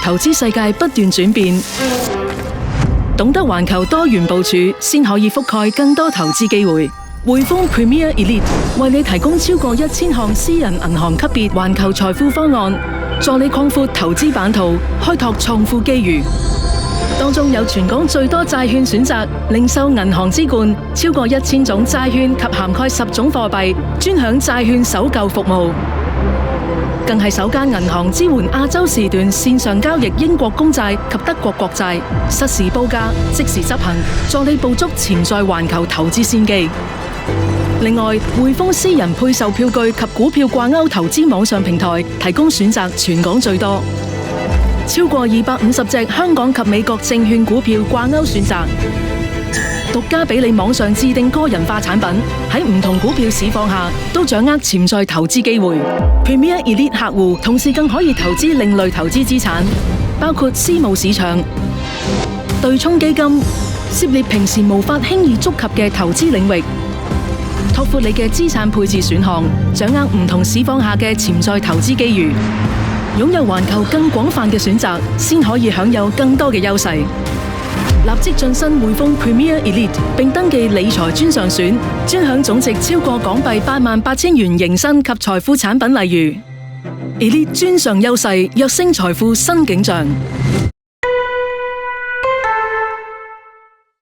投資世界不斷轉變，懂得環球多元部署，先可以覆蓋更多投資機會。匯豐 Premier Elite 為你提供超過1000項私人銀行級別環球財富方案，助你擴闊投資版圖，開拓創富機遇。當中有全港最多債券選擇，零售銀行之冠，超過1000種債券及涵蓋10種貨幣，專享債券搜購服務。更係首間銀行支援亞洲時段線上交易英國公債及德國國債，實時報價，即時執行，助你捕捉潛在環球投資先機。另外，匯豐私人配售票據及股票掛鈎投資網上平台，提供選擇全港最多，超過250隻香港及美國證券股票掛鈎選擇，獨家俾你網上制定個人化產品，喺唔同股票市況下都掌握潛在投資機會。Premier Elite 客戶同時更可以投資另類投資資產，包括私募市場、對沖基金，涉獵平時無法輕易觸及嘅投資領域，拓闊你嘅資產配置選項，掌握唔同市況下嘅潛在投資機遇，擁有環球更廣泛嘅選擇，先可以享有更多嘅優勢。立即晉身匯豐 Premier Elite， 並登記理財專上選，專享總值超過港幣88000元迎新及財富產品禮遇。Elite 專上優勢，躍升財富新景象。